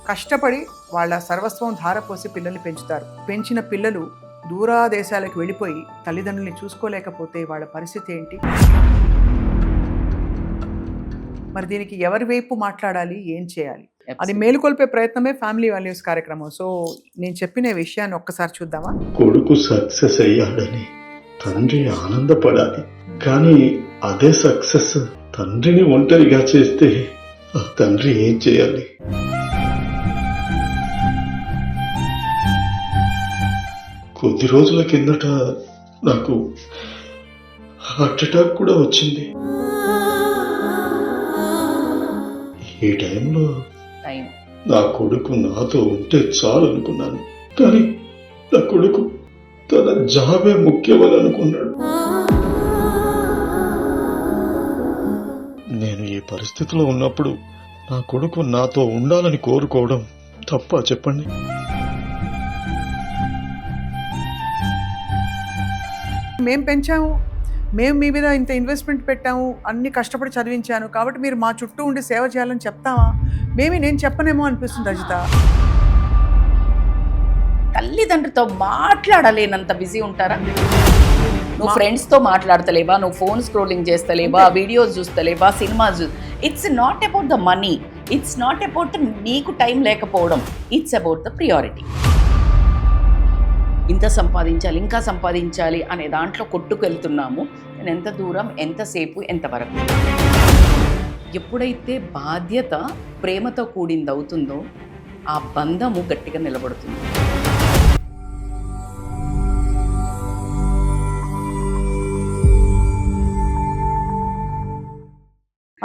కష్టపడి వాళ్ళ సర్వస్వం ధారపోసి పిల్లల్ని పెంచుతారు. పెంచిన పిల్లలు దూరాదేశాలకు వెళ్ళిపోయి తల్లిదండ్రుల్ని చూసుకోలేకపోతే వాళ్ళ పరిస్థితి ఏంటి? మరి దీనికి ఎవరి వైపు మాట్లాడాలి, ఏం చేయాలి? అది మేలుకొల్పే ప్రయత్నమే ఫ్యామిలీ వాల్యూస్ కార్యక్రమం. సో నేను చెప్పిన విషయాన్ని ఒక్కసారి చూద్దామా? కొడుకు సక్సెస్ అయ్యాడని తండ్రి ఆనందపడాలి, కానీ అదే సక్సెస్ తండ్రిని ఒంటరిగా చేస్తే ఆ తండ్రి ఏం చేయాలి? కొద్ది రోజుల కిందట నాకు హార్ట్ అటాక్ కూడా వచ్చింది. ఈ టైంలో నా కొడుకు నాతో ఉంటే చాలు అనుకున్నాను, కానీ నా కొడుకు తన జాబే ముఖ్యమని అనుకున్నాడు. నేను ఈ పరిస్థితిలో ఉన్నప్పుడు నా కొడుకు నాతో ఉండాలని కోరుకోవడం తప్ప చెప్పండి? మేము పెంచాము, మేము మీ మీద ఇంత ఇన్వెస్ట్మెంట్ పెట్టాము, అన్ని కష్టపడి చదివించాను, కాబట్టి మీరు మా చుట్టూ ఉండి సేవ చేయాలని చెప్తామా? నేను చెప్పనేమో అనిపిస్తుంది రజిత. తల్లిదండ్రులతో మాట్లాడలేనంత బిజీ ఉంటారా? నువ్వు ఫ్రెండ్స్తో మాట్లాడతలేవా, నువ్వు ఫోన్ స్క్రోలింగ్ చేస్తలేవా, వీడియోస్ చూస్తలేవా, cinema it's not about the money, it's not about నీకు టైం లేకపోవడం, ఇట్స్ అబౌట్ ద ప్రియారిటీ. ఇంత సంపాదించాలి, ఇంకా సంపాదించాలి అనే దాంట్లో కొట్టుకెళ్తున్నాము. నేను ఎంత దూరం, ఎంతసేపు, ఎంతవరకు? ఎప్పుడైతే బాధ్యత ప్రేమతో కూడింది అవుతుందో ఆ బంధము గట్టిగా నిలబడుతుంది.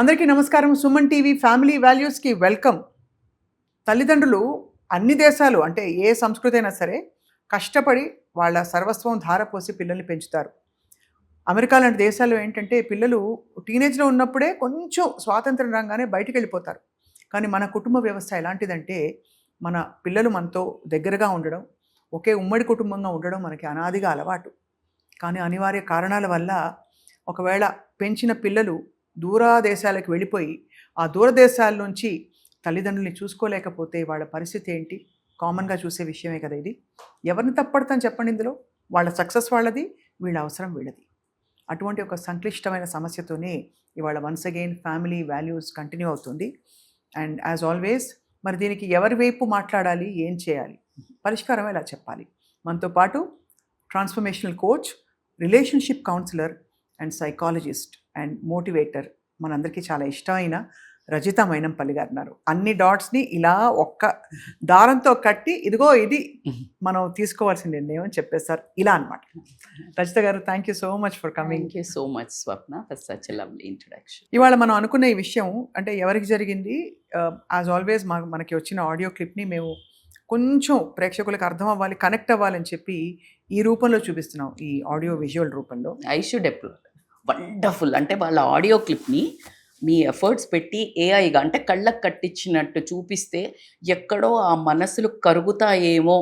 అందరికీ నమస్కారం. సుమన్ టీవీ ఫ్యామిలీ వాల్యూస్కి వెల్కమ్. తల్లిదండ్రులు అన్ని దేశాలు, అంటే ఏ సంస్కృతి అయినా సరే, కష్టపడి వాళ్ళ సర్వస్వం ధారపోసి పిల్లల్ని పెంచుతారు. అమెరికా లాంటి దేశాల్లో ఏంటంటే పిల్లలు టీనేజ్లో ఉన్నప్పుడే కొంచెం స్వాతంత్రం రాగానే బయటికి వెళ్ళిపోతారు. కానీ మన కుటుంబ వ్యవస్థ ఎలాంటిదంటే, మన పిల్లలు మనతో దగ్గరగా ఉండడం, ఒకే ఉమ్మడి కుటుంబంగా ఉండడం మనకి అనాదిగా అలవాటు. కానీ అనివార్య కారణాల వల్ల ఒకవేళ పెంచిన పిల్లలు దూరాదేశాలకు వెళ్ళిపోయి ఆ దూరదేశాల నుంచి తల్లిదండ్రుల్ని చూసుకోలేకపోతే వాళ్ళ పరిస్థితి ఏంటి? కామన్గా చూసే విషయమే కదా ఇది. ఎవరిని తప్పడతాను చెప్పండి ఇందులో? వాళ్ళ సక్సెస్ వాళ్ళది, వీళ్ళ అవసరం వీళ్ళది. అటువంటి ఒక సంక్లిష్టమైన సమస్యతోనే ఇవాళ once again family values continue అవుతుంది. అండ్ యాజ్ ఆల్వేస్, మరి దీనికి ఎవరి వైపు మాట్లాడాలి, ఏం చేయాలి, పరిష్కారం ఎలా చెప్పాలి? మనతో పాటు transformational coach, relationship counsellor and psychologist and motivator, మనందరికీ చాలా ఇష్టమైన రజిత మైనంపల్లి గారు ఉన్నారు. అన్ని డాట్స్ని ఇలా ఒక్క దారంతో కట్టి, ఇదిగో ఇది మనం తీసుకోవాల్సిన నిర్ణయం అని చెప్పేస్తారు, ఇలా అనమాట. రజిత గారు, thank you so much for coming. Thank you so much Swapna for such a lovely introduction. ఇవాళ మనం అనుకున్న ఈ విషయం అంటే ఎవరికి జరిగింది, యాజ్ ఆల్వేస్ మనకి వచ్చిన ఆడియో క్లిప్ని మేము కొంచెం ప్రేక్షకులకు అర్థం అవ్వాలి, కనెక్ట్ అవ్వాలని చెప్పి ఈ రూపంలో చూపిస్తున్నాం, ఈ ఆడియో విజువల్ రూపంలో. I should upload. వండర్ఫుల్. అంటే వాళ్ళ ఆడియో క్లిప్ని మీ ఎఫర్ట్స్ పెట్టి ఏఐగా, అంటే కళ్ళకు కట్టించినట్టు చూపిస్తే ఎక్కడో ఆ మనసులు కరుగుతాయేమో,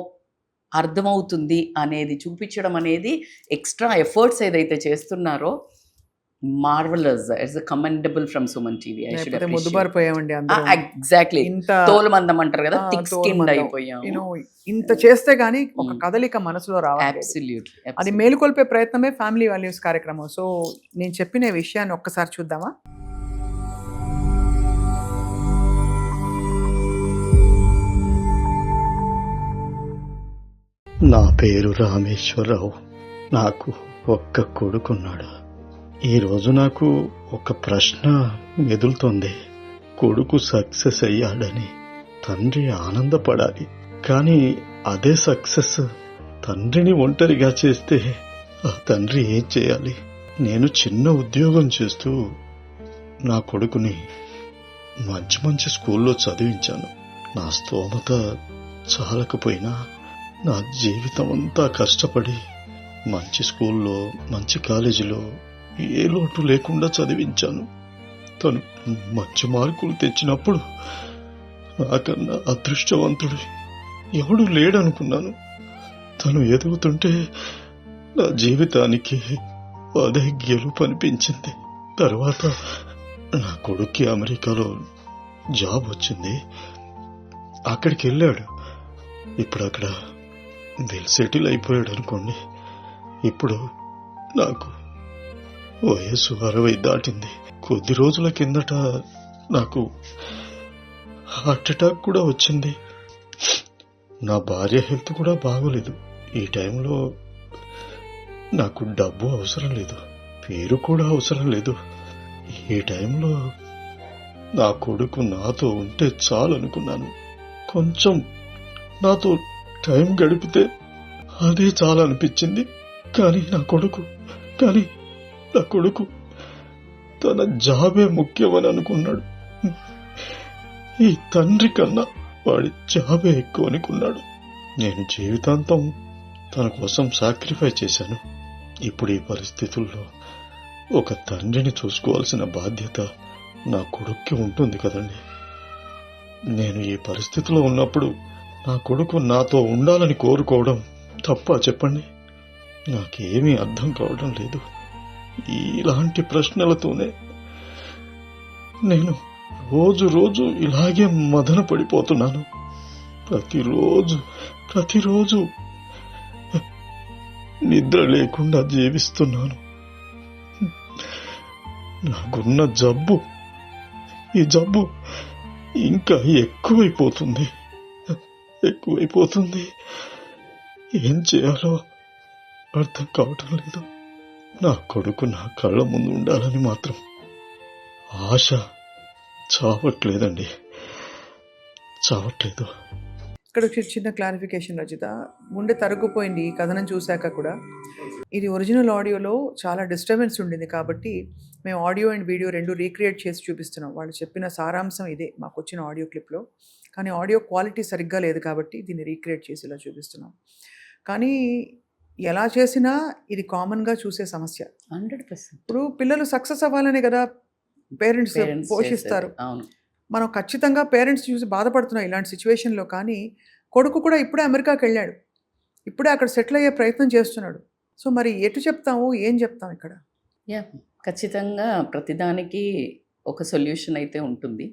అర్థమవుతుంది అనేది చూపించడం అనేది ఎక్స్ట్రా ఎఫర్ట్స్ ఏదైతే చేస్తున్నారో marvellous. It's commendable from Suman TV. I should appreciate. ముద్దుబారిపోయామండి. ఎగ్జాక్ట్లీ. తోలుమందం అంటారు కదా, థిక్ స్కిన్ అయిపోయాం. ఇంత చేస్తే గానీ ఒక కదలిక మనసులో రావాలి. అబ్సల్యూట్లీ. అది మేలుకొల్పే ప్రయత్నమే ఫ్యామిలీ వాల్యూస్ కార్యక్రమం. సో నేను చెప్పిన విషయాన్ని ఒక్కసారి చూద్దామా? నా పేరు రామేశ్వరరావు. నాకు ఒక్క కొడుకున్నాడు. ఈరోజు నాకు ఒక ప్రశ్న మెదులుతోంది. కొడుకు సక్సెస్ అయ్యాడని తండ్రి ఆనందపడాలి, కానీ అదే సక్సెస్ తండ్రిని ఒంటరిగా చేస్తే ఆ తండ్రి ఏం చేయాలి? నేను చిన్న ఉద్యోగం చేస్తూ నా కొడుకుని మంచి మంచి స్కూల్లో చదివించాను. నా స్తోమత చాలకపోయినా నా జీవితం అంతా కష్టపడి మంచి స్కూల్లో, మంచి కాలేజీలో ఏ లోటు లేకుండా చదివించాను. తను మంచి మార్కులు తెచ్చినప్పుడు నాకన్నా అదృష్టవంతుడు ఎవడు లేడనుకున్నాను. తను ఎదుగుతుంటే నా జీవితానికి అదే గెలుపు అనిపించింది. తర్వాత నా కొడుక్కి అమెరికాలో జాబ్ వచ్చింది. అక్కడికి వెళ్ళాడు. ఇప్పుడు అక్కడ సెటిల్ అయిపోయాడు అనుకోండి. ఇప్పుడు నాకు వయసు 60 దాటింది. కొద్ది రోజుల కిందట నాకు హార్ట్ అటాక్ కూడా వచ్చింది. నా భార్య హెల్త్ కూడా బాగోలేదు. ఈ టైంలో నాకు డబ్బు అవసరం లేదు, పేరు కూడా అవసరం లేదు. ఈ టైంలో నా కొడుకు నాతో ఉంటే చాలు అనుకున్నాను. కొంచెం నాతో టైం గడిపితే అదే చాలా అనిపించింది. కానీ నా కొడుకు తన జాబే ముఖ్యమని అనుకున్నాడు. ఈ తండ్రి కన్నా వాడి జాబే ఎక్కువ అనుకున్నాడు. నేను జీవితాంతం తన కోసం సాక్రిఫైస్ చేశాను. ఇప్పుడు ఈ పరిస్థితుల్లో ఒక తండ్రిని చూసుకోవాల్సిన బాధ్యత నా కొడుక్కి ఉంటుంది కదండి. నేను ఈ పరిస్థితిలో ఉన్నప్పుడు నా కొడుకు నాతో ఉండాలని కోరుకోవడం తప్ప చెప్పండి? నాకేమీ అర్థం కావడం లేదు. ఇలాంటి ప్రశ్నలతోనే నేను రోజు ఇలాగే మదన పడిపోతున్నాను. ప్రతిరోజు నిద్ర లేకుండా జీవిస్తున్నాను. నాకున్న ఈ జబ్బు ఇంకా ఎక్కువైపోతుంది. ఏం చేయాలో అర్థం కావటం లేదు. నా కొడుకు నా కళ్ళ ముందు ఉండాలని మాత్రం ఆశ చావట్లేదు. ఇక్కడ ఒక చిన్న క్లారిఫికేషన్ రజిత. గుండె తరుగుపోయింది ఈ కథనం చూశాక కూడా. ఇది ఒరిజినల్ ఆడియోలో చాలా డిస్టర్బెన్స్ ఉండింది కాబట్టి మేము ఆడియో అండ్ వీడియో రెండు రీక్రియేట్ చేసి చూపిస్తున్నాం. వాళ్ళు చెప్పిన సారాంశం ఇదే మాకు వచ్చిన ఆడియో క్లిప్లో. కానీ ఆడియో క్వాలిటీ సరిగ్గా లేదు కాబట్టి దీన్ని రీక్రియేట్ చేసి ఇలా చూపిస్తున్నాం. కానీ ఎలా చేసినా ఇది కామన్గా చూసే సమస్య. 100%. ఇప్పుడు పిల్లలు సక్సెస్ అవ్వాలనే కదా పేరెంట్స్ పోషిస్తారు. మనం ఖచ్చితంగా పేరెంట్స్ చూసి బాధపడుతున్నాం ఇలాంటి సిచ్యువేషన్లో. కానీ కొడుకు కూడా ఇప్పుడే అమెరికాకి వెళ్ళాడు, ఇప్పుడే అక్కడ సెటిల్ అయ్యే ప్రయత్నం చేస్తున్నాడు. సో మరి ఎటు చెప్తాము, ఏం చెప్తాం ఇక్కడ? ఖచ్చితంగా ప్రతిదానికి ఒక సొల్యూషన్ అయితే ఉంటుంది.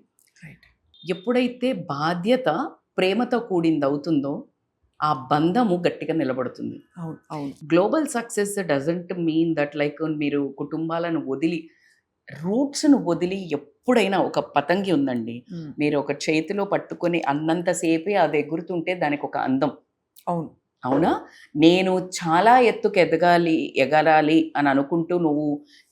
ఎప్పుడైతే బాధ్యత ప్రేమతో కూడింది అవుతుందో ఆ బంధము గట్టిగా నిలబడుతుంది. అవును. Global success doesn't mean that like మీరు కుటుంబాలను వదిలి రూట్స్ను వదిలి ఎప్పుడైనా ఒక పతంగి ఉందండి, మీరు ఒక చేతిలో పట్టుకొని అన్నంతసేపే అది ఎగురుతుంటే దానికి ఒక అందం. అవునా? నేను చాలా ఎత్తుకు ఎగరాలి అని అనుకుంటూ నువ్వు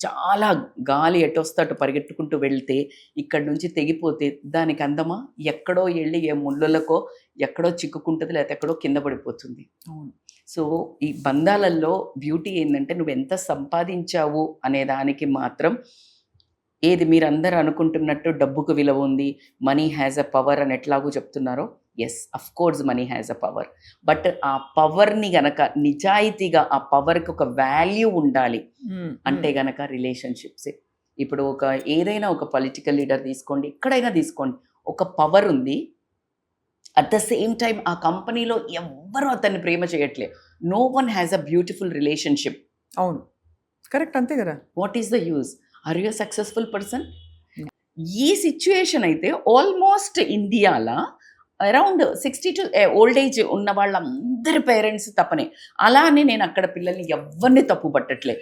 చాలా గాలి ఎటొస్తే అటు పరిగెట్టుకుంటూ వెళ్తే ఇక్కడి నుంచి తెగిపోతే దానికి అందమా? ఎక్కడో వెళ్ళి ఏ ముళ్ళలకో ఎక్కడో చిక్కుకుంటుంది, లేకపోతే ఎక్కడో కింద పడిపోతుంది. సో ఈ బంధాలలో బ్యూటీ ఏంటంటే నువ్వు ఎంత సంపాదించావు అనే దానికి మాత్రం ఏది మీరందరూ అనుకుంటున్నట్టు డబ్బుకు విలువ ఉంది, మనీ హ్యాజ్ అ పవర్ అని ఎట్లాగో చెప్తున్నారో, yes of course money has a power. But ఆ పవర్ని గనక నిజాయితీగా ఆ పవర్కి ఒక వాల్యూ ఉండాలి అంటే గనక రిలేషన్షిప్సే. ఇప్పుడు ఏదైనా ఒక పొలిటికల్ లీడర్ తీసుకోండి, ఎక్కడైనా తీసుకోండి, ఒక పవర్ ఉంది. అట్ ద సేమ్ టైం ఆ కంపెనీలో ఎవ్వరూ అతన్ని ప్రేమ చేయట్లే. No one has a beautiful relationship. అవును, కరెక్ట్, అంతే కదా. What is the use? Are you successful person? ఈ సిచ్యువేషన్ అయితే ఆల్మోస్ట్ ఇండియాలో అరౌండ్ 60 to ఓల్డ్ ఏజ్ ఉన్న వాళ్ళందరి పేరెంట్స్ తప్పనే. అలా అని నేను అక్కడ పిల్లల్ని ఎవరిని తప్పు పట్టట్లే.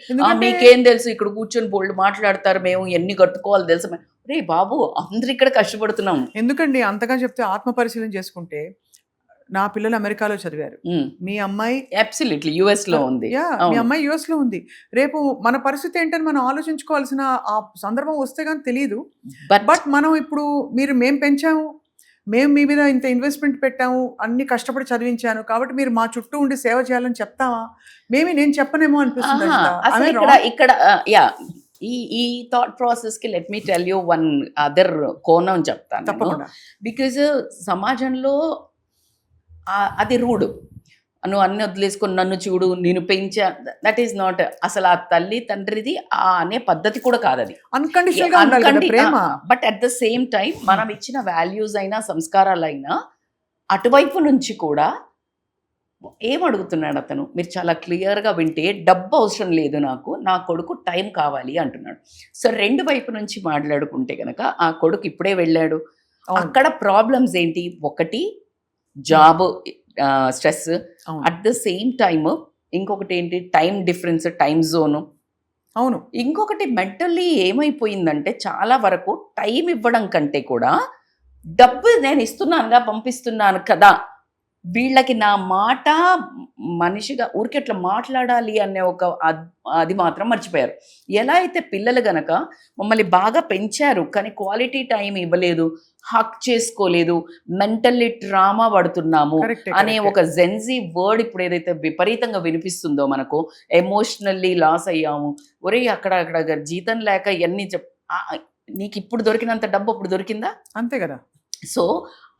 మీకేం తెలుసు, ఇక్కడ కూర్చొని బోల్డ్ మాట్లాడతారు, మేము ఎన్ని కట్టుకోవాలి తెలుసు. రే బాబు, అందరు ఇక్కడ కష్టపడుతున్నాం. ఎందుకండి అంతగా చెప్తే? ఆత్మ పరిశీలన చేసుకుంటే నా పిల్లలు అమెరికాలో చదివారు, మీ అమ్మాయి అబ్సల్యూట్లీ యుఎస్ లో ఉంది, మీ అమ్మాయి యుఎస్ లో ఉంది. రేపు మన పరిస్థితి ఏంటని మనం ఆలోచించుకోవాల్సిన ఆ సందర్భం వస్తే కానీ తెలియదు. బట్ మనం ఇప్పుడు మేము పెంచాము, మేము మీ మీద ఇంత ఇన్వెస్ట్మెంట్ పెట్టాము, అన్ని కష్టపడి చదివించాను కాబట్టి మీరు మా చుట్టూ ఉండి సేవ చేయాలని చెప్తావా? నేను చెప్పనేమో అనిపిస్తుంది. ఇక్కడ ఈ థాట్ ప్రాసెస్ కి let me tell you one other కోణం చెప్తాను. తప్పకుండా. బికాజ్ సమాజంలో అది రూడు. నువ్వు అన్ని వదిలేసుకొని నన్ను చూడు, నేను పెంచా, దట్ ఈస్ నాట్. అసలు ఆ తల్లి తండ్రిది అనే పద్ధతి కూడా కాదు అది. But at the same time మనం ఇచ్చిన వాల్యూస్ అయినా సంస్కారాలైనా అటువైపు నుంచి కూడా ఏమడుగుతున్నాడు అతను? మీరు చాలా క్లియర్గా వింటే, డబ్బు అవసరం లేదు నాకు, నా కొడుకు టైం కావాలి అంటున్నాడు. సో రెండు వైపు నుంచి మాట్లాడుకుంటే కనుక ఆ కొడుకు ఇప్పుడే వెళ్ళాడు, అక్కడ ప్రాబ్లమ్స్ ఏంటి? ఒకటి జాబ్ స్ట్రెస్, అవును అట్ ద సేమ్ టైమ్ ఇంకొకటి ఏంటి టైం డిఫరెన్స్, టైం జోను. అవును ఇంకొకటి మెంటల్లీ ఏమైపోయిందంటే చాలా వరకు టైం ఇవ్వడం కంటే కూడా డబ్బు నేను ఇస్తున్నానుగా, పంపిస్తున్నాను కదా, వీళ్ళకి నా మాట మనిషిగా ఊరికే అట్లా మాట్లాడాలి అనే ఒక అది మాత్రం మర్చిపోయారు. ఎలా అయితే పిల్లలు గనక మమ్మల్ని బాగా పెంచారు కానీ క్వాలిటీ టైం ఇవ్వలేదు, హక్ చేసుకోలేదు, మెంటల్లీ ట్రామా పడుతున్నాము కరెక్టే అనే ఒక జెన్జీ వర్డ్ ఇప్పుడు ఏదైతే విపరీతంగా వినిపిస్తుందో మనకు, ఎమోషనల్లీ లాస్ అయ్యాము, ఒరే అక్కడ జీతం లేక ఇవన్నీ నీకు ఇప్పుడు దొరికినంత డబ్బు అప్పుడు దొరికిందా? అంతే కదా, సో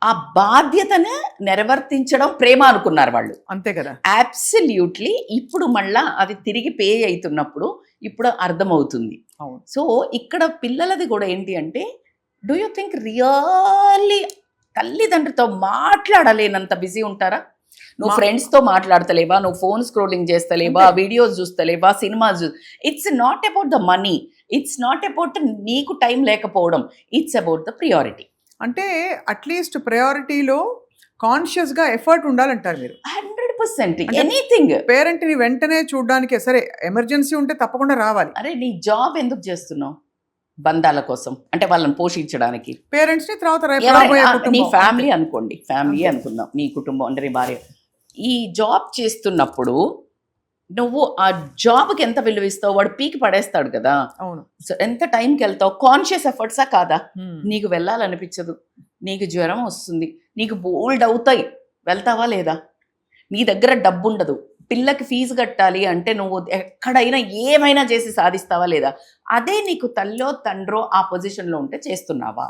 ఆ బాధ్యతను నెరవర్తించడం ప్రేమ అనుకున్నారు వాళ్ళు. అంతే కదా. అబ్సల్యూట్లీ ఇప్పుడు మళ్ళా అది తిరిగి పే అవుతున్నప్పుడు ఇప్పుడు అర్థమవుతుంది. అవును సో ఇక్కడ పిల్లలది కూడా ఏంటి అంటే, డూ యూ థింక్ రియల్లీ తల్లిదండ్రితో మాట్లాడలేనంత బిజీ ఉంటారా? నువ్వు ఫ్రెండ్స్తో మాట్లాడతలేవా, నువ్వు ఫోన్ స్క్రోలింగ్ చేస్తలేవా, వీడియోస్ చూస్తలేవా, cinemas it's not about the money, it's not about నీకు టైం లేకపోవడం, ఇట్స్ అబౌట్ ద ప్రియారిటీ. అంటే అట్లీస్ట్ ప్రయారిటీలో కాన్షియస్గా ఎఫర్ట్ ఉండాలంటారు మీరు. 100% ఎనీథింగ్. పేరెంట్ని వెంటనే చూడడానికి, సరే ఎమర్జెన్సీ ఉంటే తప్పకుండా రావాలి. అరే నీ జాబ్ ఎందుకు చేస్తున్నావు? బంధాల కోసం, అంటే వాళ్ళని పోషించడానికి. పేరెంట్స్ని తర్వాత నీ ఫ్యామిలీ అనుకోండి, ఫ్యామిలీ అనుకుందాం, నీ కుటుంబం అంటే నీ భార్య. ఈ జాబ్ చేస్తున్నప్పుడు నువ్వు ఆ జాబ్కి ఎంత విలువ ఇస్తావు? వాడు పీకి పడేస్తాడు కదా. అవును. సో ఎంత టైంకి వెళ్తావు? కాన్షియస్ ఎఫర్ట్సా కాదా? నీకు వెళ్ళాలనిపించదు, నీకు జ్వరం వస్తుంది, నీకు బోల్డ్ అవుతాయి, వెళ్తావా లేదా? నీ దగ్గర డబ్బు ఉండదు, పిల్లకి ఫీజు కట్టాలి అంటే నువ్వు ఎక్కడైనా ఏమైనా చేసి సాధిస్తావా లేదా? అదే నీకు తల్లో తండ్రో ఆ పొజిషన్లో ఉంటే చేస్తున్నావా?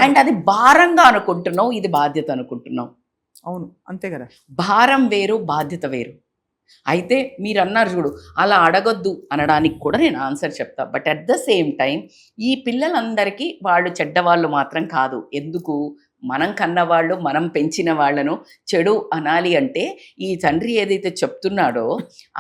అండ్ అది భారంగా అనుకుంటున్నావు, ఇది బాధ్యత అనుకుంటున్నావు. అవును అంతే కదా. భారం వేరు, బాధ్యత వేరు. అయితే మీరు అన్నారు చూడు, అలా అడగొద్దు అనడానికి కూడా నేను ఆన్సర్ చెప్తా. But at the same time ఈ పిల్లలందరికీ వాళ్ళు చెడ్డవాళ్ళు మాత్రం కాదు. ఎందుకు? మనం కన్నవాళ్ళు, మనం పెంచిన వాళ్ళను చెడు అనాలి అంటే ఈ తండ్రి ఏదైతే చెప్తున్నాడో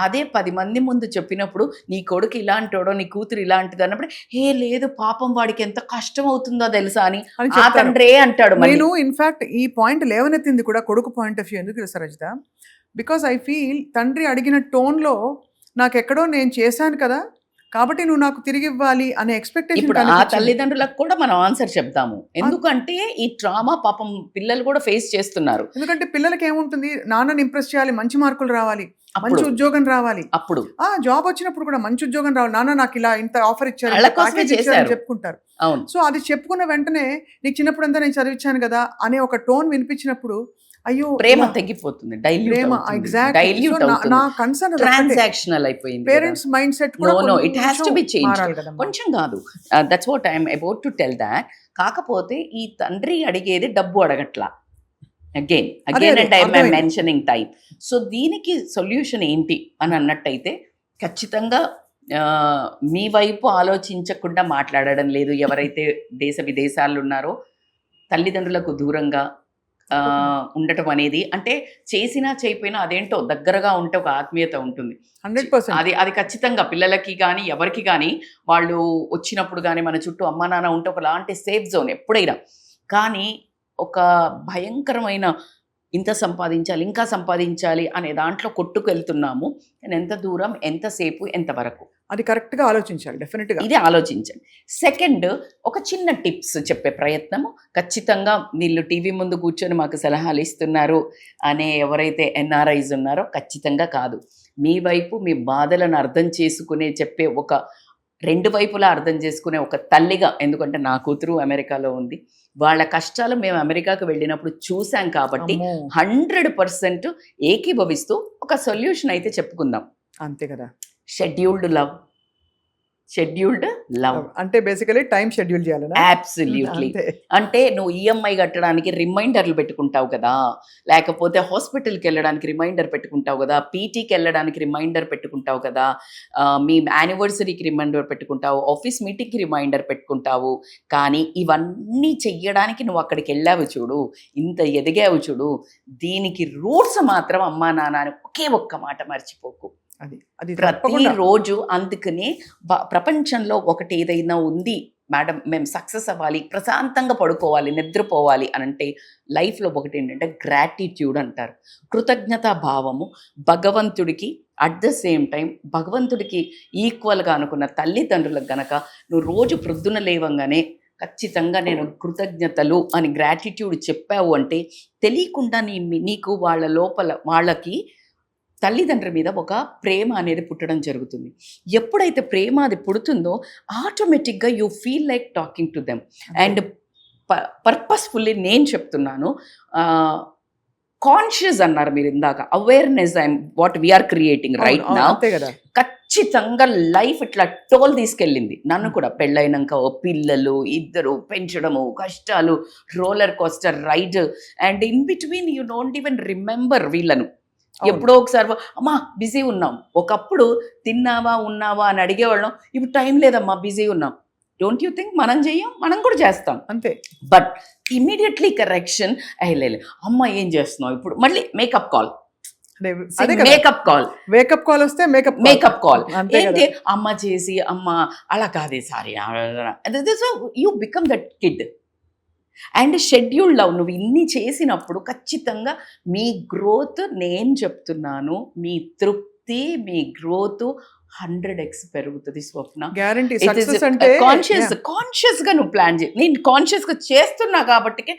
అదే 10 మంది ముందు చెప్పినప్పుడు, నీ కొడుకు ఇలాంటోడో, నీ కూతురు ఇలాంటిది అన్నప్పుడు, ఏ లేదు పాపం వాడికి ఎంత కష్టం అవుతుందో తెలుసా అని ఆ తండ్రే అంటాడు. నేను ఇన్ఫాక్ట్ ఈ పాయింట్ లేవనెత్తింది కూడా కొడుకు పాయింట్ ఆఫ్ వ్యూ. ఎందుకు తెలుసా రజిత? బికాజ్ ఐ ఫీల్ తండ్రి అడిగిన టోన్లో నాకెక్కడో నేను చేశాను కదా కాబట్టి నువ్వు నాకు తిరిగి ఇవ్వాలి అనే ఎక్స్పెక్టేషన్. ఇప్పుడు ఆ తల్లిదండ్రులకు కూడా మనం ఆన్సర్ చెప్తాము. ఎందుకంటే ఈ ట్రామా పాపం పిల్లలు కూడా ఫేస్ చేస్తున్నారు. ఎందుకంటే పిల్లలకి ఏముంటుంది, నాన్నని ఇంప్రెస్ చేయాలి, మంచి మార్కులు రావాలి, మంచి ఉద్యోగం రావాలి. అప్పుడు జాబ్ వచ్చినప్పుడు కూడా మంచి ఉద్యోగం రావాలి, నాన్న నాకు ఇలా ఇంత ఆఫర్ ఇచ్చారు చెప్పుకుంటారు. సో అది చెప్పుకున్న వెంటనే నీకు చిన్నప్పుడు అంతా నేను చదివించాను కదా అనే ఒక టోన్ వినిపించినప్పుడు అయ్యో ప్రేమ తగ్గిపోతుంది, ట్రాన్సాక్షనల్ అయిపోయింది. పేరెంట్స్ మైండ్ సెట్ కూడా it has to be change. కొంచెం కాదు, that's what I'm about to tell that. కాకపోతే ఈ తండ్రి అడిగేది డబ్బు అడగట్లా. Again and I'm mentioning time. So దీనికి సొల్యూషన్ ఏంటి అని అన్నట్టయితే, ఖచ్చితంగా మీ వైపు ఆలోచించకుండా మాట్లాడడం లేదు. ఎవరైతే దేశ విదేశాల్లో ఉన్నారో తల్లిదండ్రులకు దూరంగా ఉండటం అనేది, అంటే చేసినా చేయకపోయినా అదేంటో దగ్గరగా ఉంటే ఒక ఆత్మీయత ఉంటుంది. 100% అది ఖచ్చితంగా పిల్లలకి కానీ ఎవరికి కానీ వాళ్ళు వచ్చినప్పుడు కానీ మన చుట్టూ అమ్మా నాన్న ఉంటే ఒకలాంటి సేఫ్ జోన్ ఎప్పుడైనా. కానీ ఒక భయంకరమైన ఇంత సంపాదించాలి, ఇంకా సంపాదించాలి అనే దాంట్లో కొట్టుకు వెళ్తున్నాము. ఎంత దూరం, ఎంతసేపు, ఎంతవరకు, అది కరెక్ట్గా ఆలోచించాలి. డెఫినెట్గా ఇది ఆలోచించండి. సెకండ్, ఒక చిన్న టిప్స్ చెప్పే ప్రయత్నము ఖచ్చితంగా వీళ్ళు టీవీ ముందు కూర్చొని మాకు సలహాలు ఇస్తున్నారు అనే ఎవరైతే ఎన్ఆర్ఐస్ ఉన్నారో ఖచ్చితంగా కాదు. మీ వైపు మీ బాధలను అర్థం చేసుకునే చెప్పే ఒక 2 వైపులా అర్థం చేసుకునే ఒక తల్లిగా, ఎందుకంటే నా కూతురు అమెరికాలో ఉంది, వాళ్ళ కష్టాలు మేము అమెరికాకు వెళ్ళినప్పుడు చూసాం కాబట్టి 100% ఏకీభవిస్తూ ఒక సొల్యూషన్ అయితే చెప్పుకుందాం. అంతే కదా. షెడ్యూల్డ్ లవ్ అంటే బేసికలీ టైం షెడ్యూల్ చేయాలి. అబ్సల్యూట్లీ. అంటే నువ్వు ఈఎంఐ కట్టడానికి రిమైండర్లు పెట్టుకుంటావు కదా, లేకపోతే హాస్పిటల్కి వెళ్ళడానికి రిమైండర్ పెట్టుకుంటావు కదా, పీటీకి వెళ్ళడానికి రిమైండర్ పెట్టుకుంటావు కదా, మీ యానివర్సరీకి రిమైండర్ పెట్టుకుంటావు, ఆఫీస్ మీటింగ్కి రిమైండర్ పెట్టుకుంటావు. కానీ ఇవన్నీ చెయ్యడానికి నువ్వు అక్కడికి వెళ్ళావు చూడు, ఇంత ఎదిగావు చూడు, దీనికి రూట్స్ మాత్రం అమ్మా నాన్న అని ఒకే ఒక్క మాట మర్చిపోకు. అది ప్రతిరోజు. అందుకనే ప్రపంచంలో ఒకటి ఏదైనా ఉంది మేడం మేము సక్సెస్ అవ్వాలి, ప్రశాంతంగా పడుకోవాలి, నిద్రపోవాలి అని అంటే లైఫ్లో ఒకటి ఏంటంటే గ్రాటిట్యూడ్ అంటారు. కృతజ్ఞతా భావము భగవంతుడికి, అట్ ద సేమ్ టైం భగవంతుడికి ఈక్వల్గా అనుకున్న తల్లిదండ్రులకు గనక నువ్వు రోజు ప్రొద్దున లేవంగానే ఖచ్చితంగా నేను కృతజ్ఞతలు అని గ్రాటిట్యూడ్ చెప్పావు అంటే తెలియకుండా నీకు వాళ్ళ లోపల వాళ్ళకి తల్లిదండ్రుల మీద ఒక ప్రేమ అనేది పుట్టడం జరుగుతుంది. ఎప్పుడైతే ప్రేమ అది పుడుతుందో ఆటోమేటిక్గా you feel like talking to them. And purposefully నేను చెప్తున్నాను, కాన్షియస్ అన్నారు మీరు ఇందాక, awareness I am what we are creating right now. అంతే కదా. ఖచ్చితంగా లైఫ్ ఇట్లా టోల్ తీసుకెళ్ళింది నన్ను కూడా. పెళ్ళైనాక పిల్లలు ఇద్దరు పెంచడము, కష్టాలు, roller coaster ride, and in between you don't even remember వీళ్ళను. ఎప్పుడో ఒకసారి అమ్మా బిజీ ఉన్నాం, ఒకప్పుడు తిన్నావా ఉన్నావా అని అడిగేవాళ్ళం, ఇప్పుడు టైం లేదమ్మా బిజీ ఉన్నాం. డోంట్ యూ థింక్ మనం చెయ్యం, మనం కూడా చేస్తాం అంతే. బట్ ఇమీడియట్లీ కరెక్షన్ అయ్యలేదు. అమ్మ ఏం చేస్తున్నావు ఇప్పుడు, మళ్ళీ make up call, make up call, wake up call వస్తే మేకప్ కాల్ ఏంటి అమ్మ చేసి అమ్మ అలా కాదే sorry, you become that kid. And schedule love నువ్వు ఇన్ని చేసినప్పుడు ఖచ్చితంగా మీ గ్రోత్, నేను చెప్తున్నాను మీ తృప్తి, మీ గ్రోత్ 100x పెరుగుతుంది స్వప్న. గ్యారంటీ. సక్సెస్ అంటే కాన్షియస్ గా నువ్వు ప్లాన్ చేయి. నేను కాన్షియస్ గా చేస్తున్నా కాబట్టి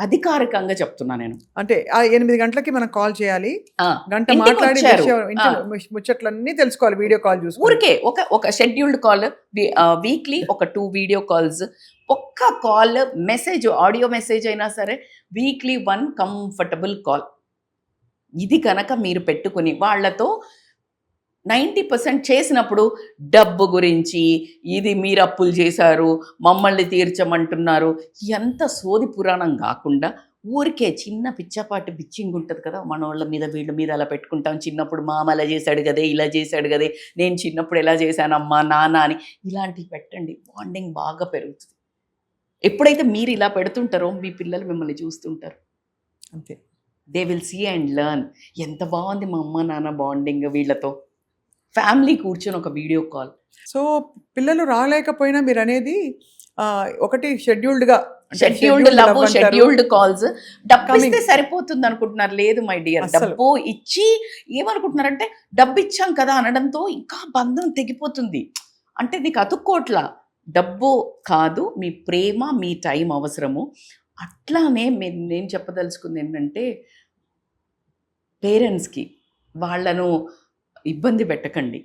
అధికారికంగా చెప్తున్నా నేను. అంటే ఆ 8 గంటలకి మనం కాల్ చేయాలి, గంట ఇంటికి మాట్లాడి వచ్చారు. ముచ్చట్లన్నీ తెలుసుకోవాలి, వీడియో కాల్ చూసి. ఊరికే ఒక షెడ్యూల్డ్ కాల్, వీక్లీ ఒక 2 వీడియో కాల్స్, ఒక్క కాల్ మెసేజ్, ఆడియో మెసేజ్ అయినా సరే వీక్లీ 1 కంఫర్టబుల్ కాల్. ఇది కనుక మీరు పెట్టుకుని వాళ్ళతో 90% చేసినప్పుడు డబ్బు గురించి, ఇది మీరు అప్పులు చేశారు మమ్మల్ని తీర్చమంటున్నారు, ఎంత సోది పురాణం కాకుండా ఊరికే చిన్న పిచ్చపాటి బిచ్చింగ్ ఉంటుంది కదా, మన వాళ్ళ మీద వీళ్ళ మీద అలా పెట్టుకుంటాం. చిన్నప్పుడు మామ అలా చేశాడు కదే, ఇలా చేశాడు కదే, నేను చిన్నప్పుడు ఎలా చేశానమ్మా నాన్న అని ఇలాంటివి పెట్టండి. బాండింగ్ బాగా పెరుగుతుంది. ఎప్పుడైతే మీరు ఇలా పెడుతుంటారో మీ పిల్లలు మిమ్మల్ని చూస్తుంటారు. అంతే. They will see and learn. ఎంత బాగుంది మా అమ్మ నాన్న బాండింగ్ వీళ్ళతో. ఫ్యామిలీ కూర్చొని ఒక వీడియో కాల్. సో పిల్లలు రాలేకపోయినా మీరు అనేది ఒకటి షెడ్యూల్డ్ లవ్, షెడ్యూల్డ్ కాల్స్. డబ్బు ఇస్తే సరిపోతుంది అనుకుంటున్నారు. లేదు మై డియర్, డబ్బు ఇచ్చి ఏమనుకుంటున్నారంటే డబ్బు ఇచ్చాం కదా అనడంతో ఇంకా బంధం తెగిపోతుంది. అంటే నీకు అతుక్కోట్లా, డబ్బు కాదు, మీ ప్రేమ, మీ టైం అవసరము. అట్లానే నేను చెప్పదలుచుకుంది ఏంటంటే పేరెంట్స్కి వాళ్ళను ఇబ్బంది పెట్టకండి.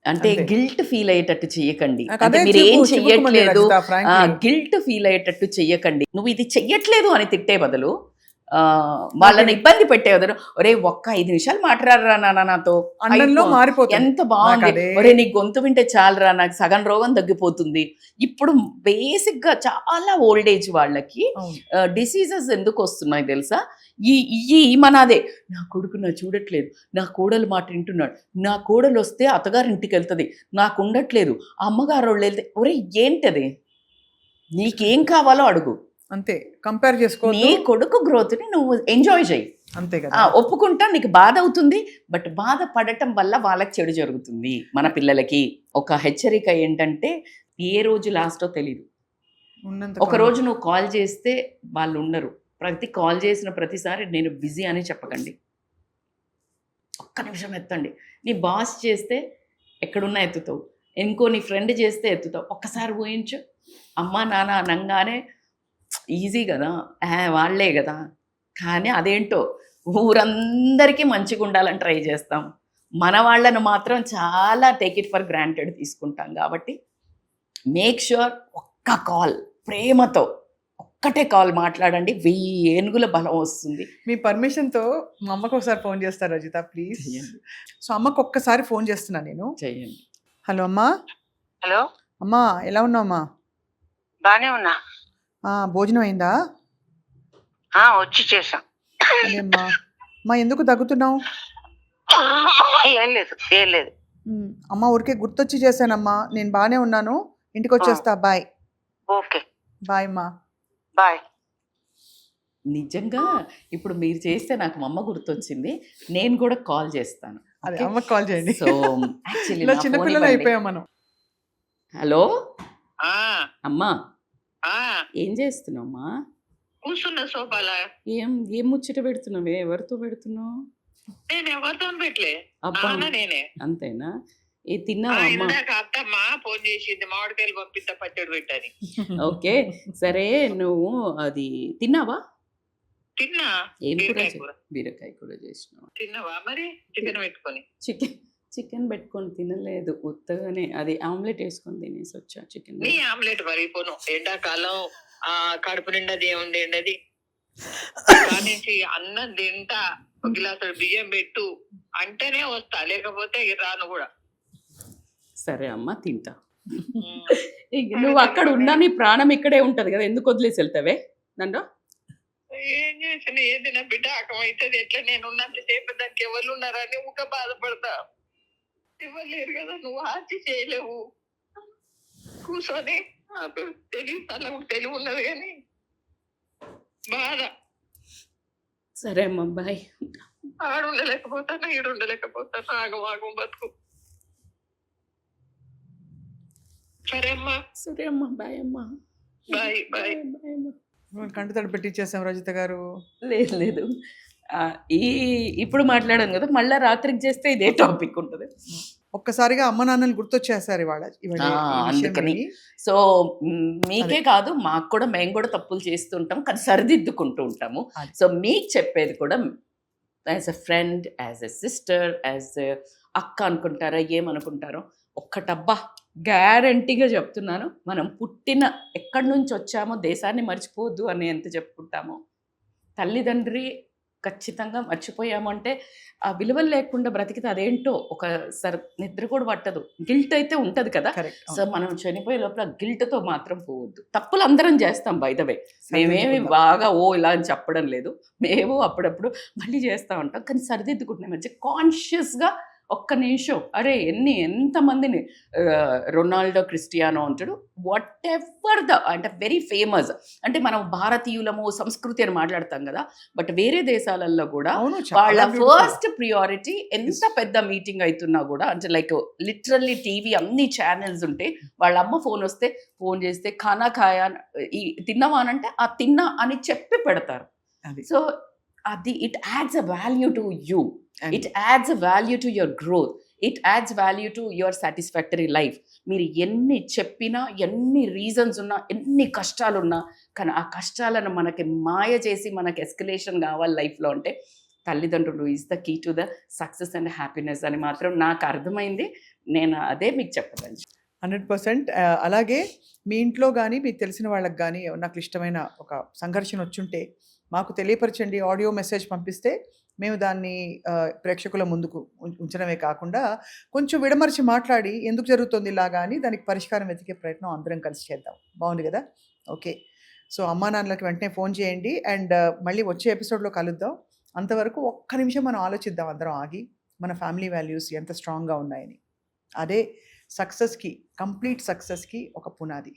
అంటే గిల్ట్ ఫీల్ అయ్యేటట్టు చెయ్యకండి. అంటే మీరు ఏం చెయ్యట్లేదు, గిల్ట్ ఫీల్ అయ్యేటట్టు చెయ్యకండి. నువ్వు ఇది చెయ్యట్లేదు అని తిట్టే బదులు, వాళ్ళని ఇబ్బంది పెట్టే బదులు, ఒరే ఒక్క 5 నిమిషాలు మాట్లాడరా నాన్న నాతో, ఎంత బాగుంది, ఒరే నీ గొంతు వింటే చాలరా, నాకు సగం రోగం తగ్గిపోతుంది. ఇప్పుడు బేసిక్ గా చాలా ఓల్డ్ ఏజ్ వాళ్ళకి డిసీజెస్ ఎందుకు వస్తున్నాయి తెలుసా? ఈ మనదే, నా కొడుకు నా చూడట్లేదు, నా కోడలు మాట వింటున్నాడు, నా కోడలు వస్తే అత్తగారింటికి వెళ్తుంది, నాకు ఉండట్లేదు, అమ్మగారు వాళ్ళు వెళ్తే, ఒరే ఏంటది, నీకేం కావాలో అడుగు. అంతే. కంపేర్ చేసుకో. నీ కొడుకు గ్రోత్ ని నువ్వు ఎంజాయ్ చేయి. అంతే కదా. ఒప్పుకుంటా నీకు బాధ అవుతుంది, బట్ బాధ పడటం వల్ల వాళ్ళకి చెడు జరుగుతుంది. మన పిల్లలకి ఒక హెచ్చరిక ఏంటంటే, ఏ రోజు లాస్టో తెలీదు. ఒక రోజు నువ్వు కాల్ చేస్తే వాళ్ళు ఉండరు. కాల్ చేసిన ప్రతిసారి నేను బిజీ అని చెప్పకండి. ఒక్క నిమిషం ఎత్తండి. నీ బాస్ చేస్తే ఎక్కడున్నా ఎత్తుతావు, ఇంకో నీ ఫ్రెండ్ చేస్తే ఎత్తుతావు. ఒక్కసారి ఊహించు, అమ్మ నాన్న అనగానే ఈజీ కదా, వాళ్ళే కదా. కానీ అదేంటో ఊరందరికీ మంచిగా ఉండాలని ట్రై చేస్తాం, మన వాళ్ళను మాత్రం చాలా టేక్ ఇట్ ఫర్ గ్రాంటెడ్ తీసుకుంటాం. కాబట్టి మేక్ ష్యూర్ ఒక్క కాల్ ప్రేమతో, ఒక్కటే కాల్ మాట్లాడండి, 1000 ఏనుగుల బలం వస్తుంది. మీ పర్మిషన్తో మా అమ్మకు ఒకసారి ఫోన్ చేస్తారు రజిత ప్లీజ్. సో అమ్మకు ఒక్కసారి ఫోన్ చేస్తున్నా నేను. చెయ్యండి. హలో అమ్మా. హలో అమ్మా, ఎలా ఉన్నావమ్మా? బానే ఉన్నా. భోజనం అయిందా? వచ్చి చేసా. అదేమ్మా. అమ్మా ఎందుకు దగ్గుతున్నావు? ఏం లేదు. అమ్మ ఊరికే గుర్తొచ్చి చేశానమ్మా. నేను బాగానే ఉన్నాను, ఇంటికి వచ్చేస్తా. బాయ్. ఓకే బాయ్ అమ్మా. బాయ్. నిజంగా ఇప్పుడు మీరు చేస్తే నాకు మా అమ్మ గుర్తొచ్చింది. నేను కూడా కాల్ చేస్తాను. అదే అమ్మకి కాల్ చేయండి. సో యాక్చువల్లీ చిన్నపిల్లలు అయిపోయాం మనం. హలో ఆ అమ్మా ఆ ఏం చేస్తున్నావమ్మా? కూర్చున్న సోఫాలా. ఏం ఏం ముచ్చట పెడుతున్నావే? ఎవరితో పెడుతున్నావు? నేను ఎవరితో పెట్టలే, అబ్బా నాన్న నేనే. అంతేనా? ఏ తిన్నావా అమ్మా? ఇందాక అత్తమ్మ ఫోన్ చేసింది, మామిడికాయలు పంపిస్తా పచ్చడి పెట్టని. ఓకే సరే, నువ్వు అది తిన్నావా? తిన్నా. ఏం కూర? బీరకాయ కూర. బీరకాయ కూర చేసినావా? తిన్నావా మరి? చికెన్ పెట్టుకొని. చికెన్ పెట్టుకొని తినలేదు, ఉత్తగానే అది ఆమ్లెట్ వేసుకొని తినేసి వచ్చా. చికెన్ నీ ఆమ్లెట్ మరిపోను, ఎండాకాలం కడుపు నిండా దేవుండి ఎండది నుంచి అన్నం తింటా, ఒక గిలాసు బియ్యం పెట్టు అంటేనే వస్తా, లేకపోతే రాను కూడా. సరే అమ్మా తింటా. ఇంక నువ్వు అక్కడ ఉన్నా నీ ప్రాణం ఇక్కడే ఉంటది కదా, ఎందుకు వదిలేసి వెళ్తావే నన్ను? ఏం చేసిన ఏది నా బిడ్డ ఆకమైతుంది, ఎట్లా నేను ఉన్నంత సేపు దానికి ఎవరు ఉన్నారని ఊక బాధపడతా. ఎవరు లేరు కదా, నువ్వు ఆర్చి చేయలేవు. కూర్చొని తెలివి ఉన్నది కానీ బాధ. సరే అమ్మా బాయ్. ఆడుండలేకపోతాను, ఈడుండలేకపోతాను, ఆగం బతుకు. సరే అమ్మా. సరే అమ్మా బాయ్ అమ్మా. Bye bye. బాయ్ అమ్మా. కంటి తడి పెట్టించేసాం రజిత గారు. లేదు లేదు, ఇప్పుడు మాట్లాడాను కదా, మళ్ళీ రాత్రికి చేస్తే ఇదే టాపిక్ ఉంటుంది. ఒక్కసారిగా అమ్మ నాన్నలు గుర్తొచ్చేసారు ఇవాళ ఈ విషయం అందుకని విని. సో మీకే కాదు, మాకు కూడా, మేము కూడా తప్పులు చేస్తుంటాం కానీ సరిదిద్దుకుంటూ ఉంటాము. అది. సో మీకు చెప్పేది కూడా as a friend, as a sister, as a అక్క అనుకుంటారా, ఏమనుకుంటారో ఒక్కటబ్బా గ్యారంటీగా చెప్తున్నాను, మనం పుట్టిన ఎక్కడి నుంచి వచ్చామో దేశాన్ని మర్చిపోవద్దు అని ఎంత చెప్పుకుంటామో, తల్లిదండ్రి ఖచ్చితంగా మర్చిపోయాము అంటే ఆ విలువలు లేకుండా బ్రతికితే అదేంటో ఒక నిద్ర కూడా పట్టదు, గిల్ట్ అయితే ఉంటుంది కదా. Correct. సో మనం చనిపోయే లోపల గిల్ట్తో మాత్రం పోవద్దు. తప్పులు అందరం చేస్తాం బై ద వే, మేమేమి బాగా ఇలా అని చెప్పడం లేదు, మేము అప్పుడప్పుడు మళ్ళీ చేస్తూ ఉంటాం, కానీ సరిదిద్దుకుంటున్నాం మంచి కాన్షియస్గా. ఒక్క నిమిషం, అరే ఎంతమందిని రొనాల్డో, క్రిస్టియానో అంటాడు, వాట్ ఎవర్ అంటే వెరీ ఫేమస్, అంటే మనం భారతీయులము సంస్కృతి అని మాట్లాడతాం కదా, బట్ వేరే దేశాలలో కూడా అవును, వాళ్ళ చాలా beautiful. ఫస్ట్ ప్రియారిటీ ఎంత పెద్ద మీటింగ్ అవుతున్నా కూడా, అంటే లైక్ లిటరల్లీ టీవీ అన్ని ఛానల్స్ ఉంటే వాళ్ళ అమ్మ ఫోన్ వస్తే ఫోన్ చేస్తే ఖానా ఖాయా, ఈ తిన్నావా అని అంటే ఆ తిన్నా అని చెప్పి పెడతారు. అది. సో అది it adds a value to you, And- it adds a value to your growth, it adds value to your satisfactory life. మీరు ఎన్ని చెప్పినా, ఎన్ని రీజన్స్ ఉన్నా, ఎన్ని కష్టాలున్నా, కానీ ఆ కష్టాలను మనకి మాయ చేసి మనకి ఎస్కలేషన్ కావాలి లైఫ్లో అంటే తల్లిదండ్రులు is the key to the success and happiness అని మాత్రం నాకు అర్థమైంది. నేను అదే మీకు చెప్పదలుచు. 100%. అలాగే మీ ఇంట్లో కానీ మీకు తెలిసిన వాళ్ళకి కానీ నాకు ఇష్టమైన ఒక సంఘర్షణ వచ్చుంటే మాకు తెలియపరచండి, ఆడియో మెసేజ్ పంపిస్తే మేము దాన్ని ప్రేక్షకుల ముందుకు ఉంచడమే కాకుండా కొంచెం విడమర్చి మాట్లాడి ఎందుకు జరుగుతుంది ఇలాగా అని దానికి పరిష్కారం వెతికే ప్రయత్నం అందరం కలిసి చేద్దాం. బాగుంది కదా? ఓకే. సో అమ్మా నాన్నలకి వెంటనే ఫోన్ చేయండి అండ్ మళ్ళీ వచ్చే ఎపిసోడ్లో కలుద్దాం. అంతవరకు ఒక్క నిమిషం మనం ఆలోచిద్దాం అందరం ఆగి, మన ఫ్యామిలీ వాల్యూస్ ఎంత స్ట్రాంగ్గా ఉన్నాయని. అదే సక్సెస్కి, కంప్లీట్ సక్సెస్కి ఒక పునాది.